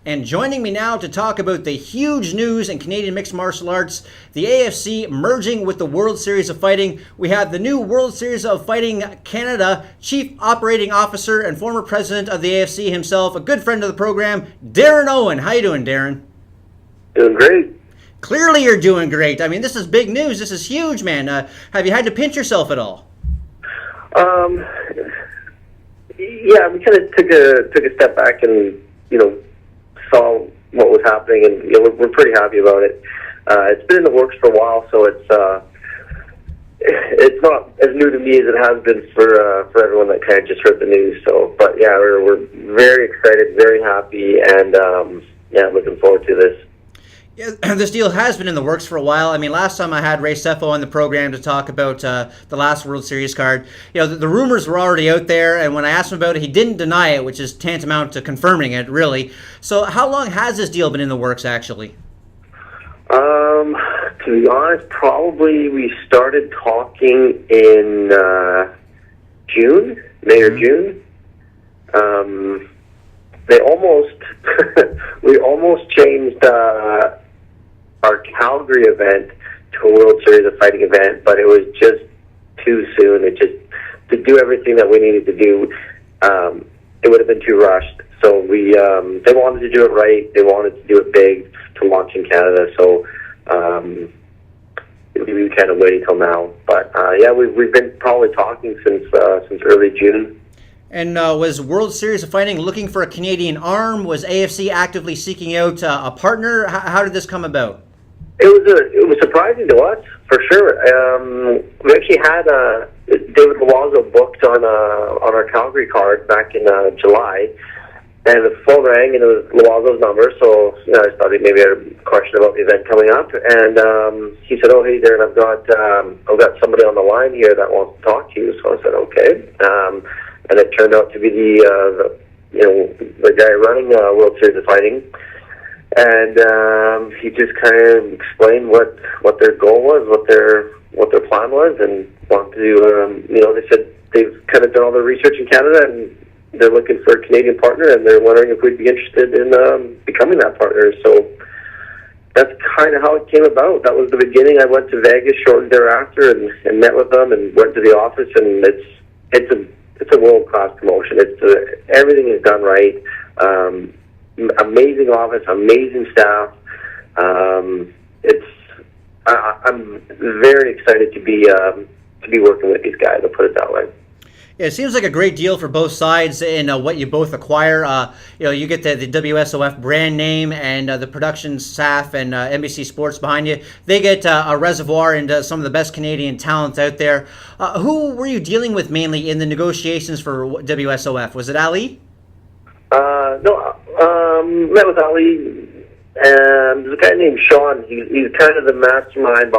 And joining me now to talk about the huge news in Canadian mixed martial arts, the AFC merging with the World Series of Fighting, we have the new World Series of Fighting Canada Chief Operating Officer and former president of the AFC himself, a good friend of the program, Darren Owen. How you doing, Darren? Doing great. Clearly you're doing great. I mean, this is big news. This is huge, man. Have you had to pinch yourself at all? Yeah, we kind of took a step back and saw what was happening, and we're pretty happy about it. It's been in the works for a while, so it's not as new to me as it has been for everyone that kind of just heard the news. So, but yeah, we're very excited, very happy, and looking forward to this. Yeah, this deal has been in the works for a while. I mean, last time I had Ray Sefo on the program to talk about the last World Series card, the rumors were already out there, and when I asked him about it, he didn't deny it, which is tantamount to confirming it, really. So how long has this deal been in the works, actually? To be honest, probably we started talking in May or June. We almost changed our Calgary event to a World Series of Fighting event, but it was just too soon. To do everything that we needed to do, it would have been too rushed. So they wanted to do it right. They wanted to do it big to launch in Canada. So we kind of waited till now. But we've been probably talking since early June. And was World Series of Fighting looking for a Canadian arm? Was AFC actively seeking out a partner? How did this come about? It was surprising to us, for sure. We actually had David Loazo booked on our Calgary card back in July, and the phone rang, and it was Loazo's number. So I thought maybe I had a question about the event coming up, and he said, "Oh, hey, Darren, I've got somebody on the line here that wants to talk to you." So I said, "Okay." And it turned out to be the guy running World Series of Fighting, and he just kind of explained what their goal was, what their plan was, and wanted to. They said they've kind of done all their research in Canada, and they're looking for a Canadian partner, and they're wondering if we'd be interested in becoming that partner. So that's kind of how it came about. That was the beginning. I went to Vegas shortly thereafter and met with them and went to the office, and it's a world-class promotion. Everything is done right. Amazing office, amazing staff. I'm very excited to be working with these guys. I'll put it that way. Yeah, it seems like a great deal for both sides in what you both acquire. You get the WSOF brand name and the production staff and NBC Sports behind you. They get a reservoir into some of the best Canadian talent out there. Who were you dealing with mainly in the negotiations for WSOF? Was it Ali? No, met with Ali. There's a guy named Sean. He's kind of the mastermind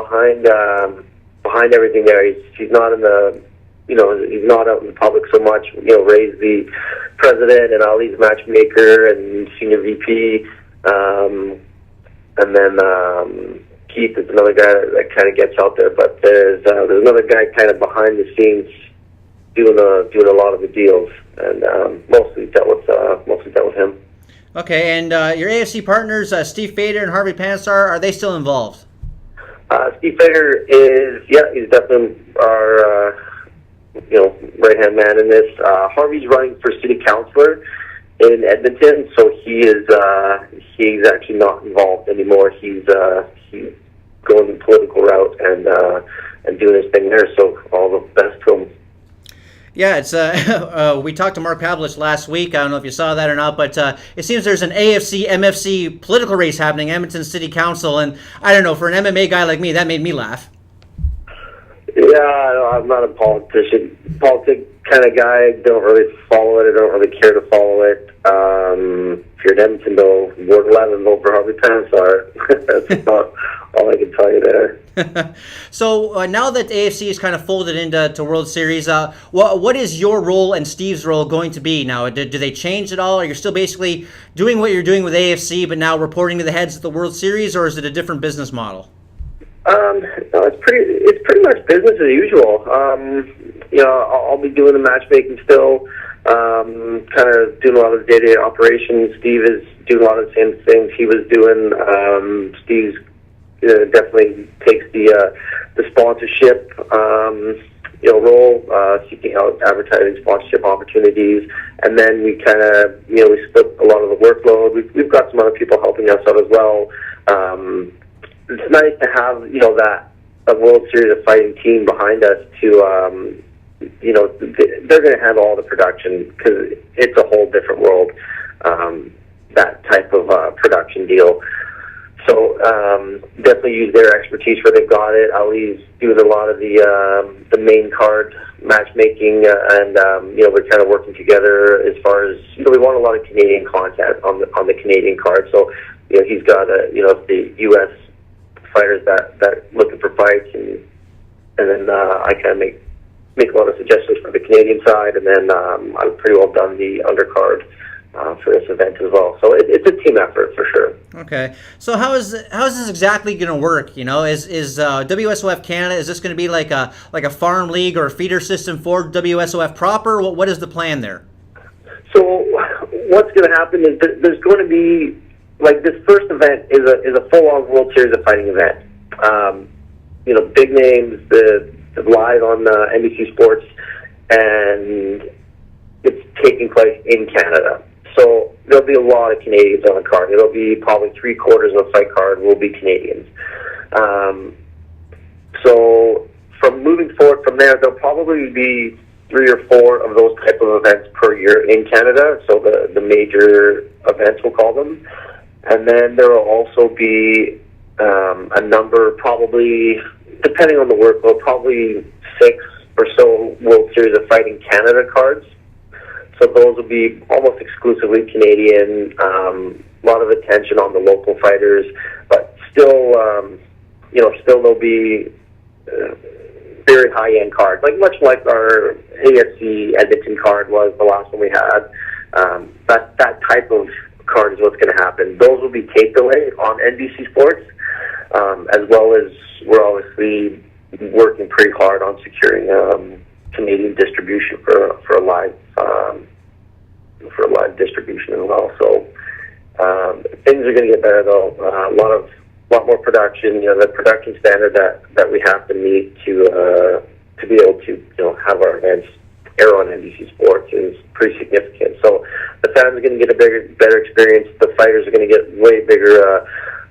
behind everything there. He's not in the he's not out in the public so much. Ray's the president, and Ali's matchmaker and senior VP, and then Keith is another guy that kind of gets out there. But there's another guy kind of behind the scenes doing a lot of the deals, and mostly dealt with him. Okay, and your AFC partners, Steve Fader and Harvey Pansar, are they still involved? Steve Fader he's definitely our right-hand man in this. Harvey's running for city councilor in Edmonton, so he's actually not involved anymore. He's going the political route and doing his thing there. So all the best to him. Yeah, it's we talked to Mark Pavlich last week. I don't know if you saw that or not, but it seems there's an AFC MFC political race happening, Edmonton City Council, and I don't know, for an MMA guy like me, that made me laugh. Yeah, I'm not a politic kind of guy. I don't really follow it. I don't really care to follow it. If you're in Edmonton, though, Ward 11, vote for Harvey Pansar. That's about all I can tell you there. So now that AFC is kind of folded into World Series, what is your role and Steve's role going to be now? Do they change at all? Are you still basically doing what you're doing with AFC, but now reporting to the heads of the World Series, or is it a different business model? No, it's pretty much business as usual. I'll be doing the matchmaking still. kind of doing a lot of the day-to-day operations. Steve is doing a lot of the same things he was doing. Steve's definitely takes the sponsorship role, seeking out advertising sponsorship opportunities, and then we kind of we split a lot of the workload. We've got some other people helping us out as well. It's nice to have that a World Series of Fighting team behind us to they're going to handle all the production because it's a whole different world, that type of production deal. So definitely use their expertise where they've got it. Ali's doing a lot of the main card matchmaking, and we're kind of working together as far as we want a lot of Canadian content on the Canadian card. So he's got the U.S. fighters that looking for fights, and then I kind of make a lot of suggestions for the Canadian side, and then I've pretty well done the undercard for this event as well. So it's a team effort for sure. Okay. So how is this exactly going to work? Is WSOF Canada, is this going to be like a farm league or a feeder system for WSOF proper? What is the plan there? So what's going to happen is there's going to be, like, this first event is a full-on World Series of Fighting event. Big names, the live on NBC Sports, and it's taking place in Canada. So there'll be a lot of Canadians on the card. It'll be probably 3/4 of the fight card will be Canadians. So from moving forward from there, there'll probably be 3 or 4 of those type of events per year in Canada. So the major events, we'll call them. And then there will also be a number, probably, depending on the workload, probably 6 or so World Series of Fighting Canada cards. So those will be almost exclusively Canadian. A lot of attention on the local fighters, but still there'll be very high-end cards, much like our AFC Edmonton card was the last one we had. That type of card is what's going to happen. Those will be taped away on NBC Sports, as well as we're obviously working pretty hard on securing Canadian distribution for a live distribution as well. So things are going to get better though. A lot more production. The production standard that we have to meet to be able to have our events air on NBC Sports is pretty significant. So the fans are going to get a better experience. The fighters are going to get way bigger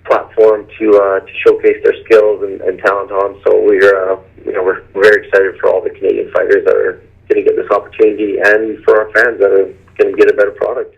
platform to showcase their skills and talent on. So we're very excited for all the Canadian fighters that are going to get this opportunity, and for our fans that are going to get a better product.